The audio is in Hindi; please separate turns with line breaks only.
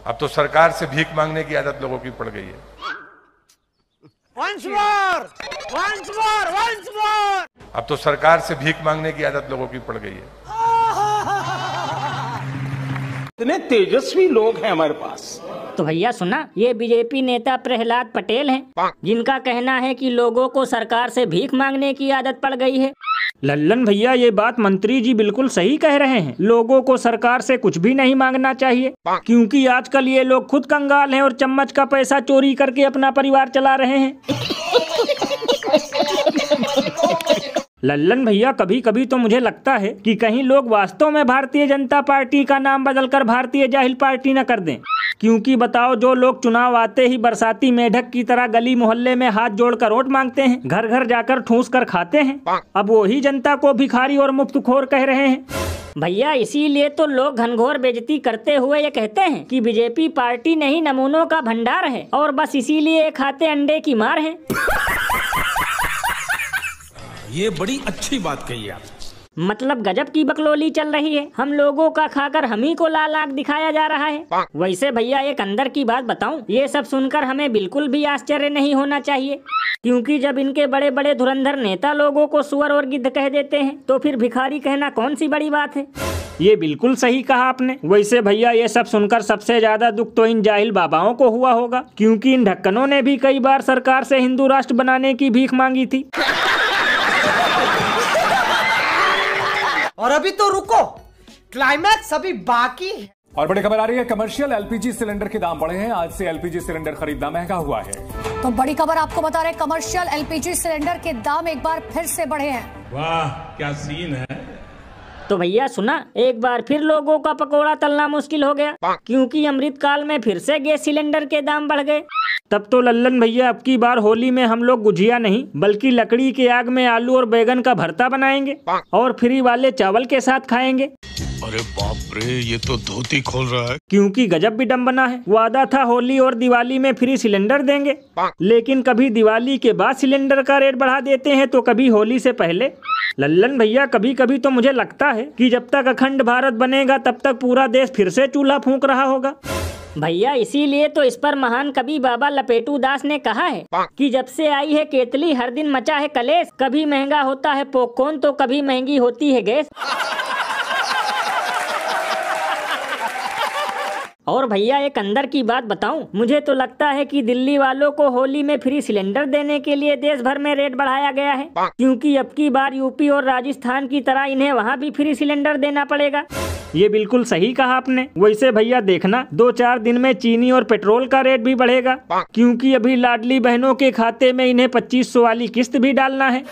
अब तो सरकार से भीख मांगने की आदत लोगों की पड़ गई है।
Once more, once more, once more.
अब तो सरकार से भीख मांगने की आदत लोगों की पड़ गई है।
इतने तेजस्वी लोग हैं हमारे पास।
तो भैया सुना, ये बीजेपी नेता प्रहलाद पटेल हैं, जिनका कहना है कि लोगों को सरकार से भीख मांगने की आदत पड़ गई है।
लल्लन भैया, ये बात मंत्री जी बिल्कुल सही कह रहे हैं। लोगों को सरकार से कुछ भी नहीं मांगना चाहिए, क्योंकि आजकल ये लोग खुद कंगाल हैं और चम्मच का पैसा चोरी करके अपना परिवार चला रहे हैं। लल्लन भैया, कभी कभी तो मुझे लगता है कि कहीं लोग वास्तव में भारतीय जनता पार्टी का नाम बदलकर भारतीय जाहिल पार्टी न कर दें। क्योंकि बताओ, जो लोग चुनाव आते ही बरसाती मेढक की तरह गली मोहल्ले में हाथ जोड़कर वोट मांगते हैं, घर घर जाकर ठूस कर खाते हैं, अब वही जनता को भिखारी और मुफ्तखोर कह रहे हैं।
भैया, इसीलिए तो लोग घनघोर बेइज्जती करते हुए ये कहते हैं कि बीजेपी पार्टी नहीं नमूनों का भंडार है, और बस इसीलिए खाते अंडे की मार है।
ये बड़ी अच्छी बात कही आप।
मतलब गजब की बकलोली चल रही है। हम लोगों का खाकर हम ही को लाल आंख दिखाया जा रहा है। वैसे भैया, एक अंदर की बात बताऊं, ये सब सुनकर हमें बिल्कुल भी आश्चर्य नहीं होना चाहिए, क्योंकि जब इनके बड़े बड़े धुरंधर नेता लोगों को सुअर और गिद्ध कह देते हैं, तो फिर भिखारी कहना कौन सी बड़ी बात है।
ये बिल्कुल सही कहा आपने। वैसे भैया, ये सब सुनकर सबसे ज्यादा दुख तो इन जाहिल बाबाओं को हुआ होगा, क्योंकि इन ढक्कनों ने भी कई बार सरकार से हिंदू राष्ट्र बनाने की भीख मांगी थी।
और अभी तो रुको, क्लाइमैक्स अभी बाकी है।
और बड़ी खबर आ रही है, कमर्शियल एलपीजी सिलेंडर के दाम बढ़े हैं। आज से एलपीजी सिलेंडर खरीदना महंगा हुआ है।
तो बड़ी खबर आपको बता रहे, कमर्शियल एलपीजी सिलेंडर के दाम एक बार फिर से बढ़े हैं।
वाह, क्या सीन है।
तो भैया सुना, एक बार फिर लोगों का पकोड़ा तलना मुश्किल हो गया, क्योंकि अमृतकाल में फिर से गैस सिलेंडर के दाम बढ़ गए।
तब तो लल्लन भैया, अब की बार होली में हम लोग गुजिया नहीं बल्कि लकड़ी के आग में आलू और बैगन का भरता बनाएंगे और फ्री वाले चावल के साथ खाएंगे।
अरे बाप रे, ये तो धोती खोल रहा है।
क्योंकि गजब विडंबना है। वादा था होली और दिवाली में फ्री सिलेंडर देंगे, लेकिन कभी दिवाली के बाद सिलेंडर का रेट बढ़ा देते हैं, तो कभी होली से पहले। लल्लन भैया, कभी कभी तो मुझे लगता है कि जब तक अखंड भारत बनेगा तब तक पूरा देश फिर से चूल्हा फूंक रहा होगा।
भैया, इसीलिए तो इस पर महान कवि बाबा लपेटू दास ने कहा है कि जब से आई है केतली हर दिन मचा है कलेश, कभी महंगा होता है पॉपकॉर्न तो कभी महंगी होती है गैस। और भैया, एक अंदर की बात बताऊं, मुझे तो लगता है कि दिल्ली वालों को होली में फ्री सिलेंडर देने के लिए देश भर में रेट बढ़ाया गया है, क्योंकि अब की बार यूपी और राजस्थान की तरह इन्हें वहाँ भी फ्री सिलेंडर देना पड़ेगा।
ये बिल्कुल सही कहा आपने। वैसे भैया देखना, 2-4 दिन में चीनी और पेट्रोल का रेट भी बढ़ेगा, क्योंकि अभी लाडली बहनों के खाते में इन्हें 2500 वाली किस्त भी डालना है।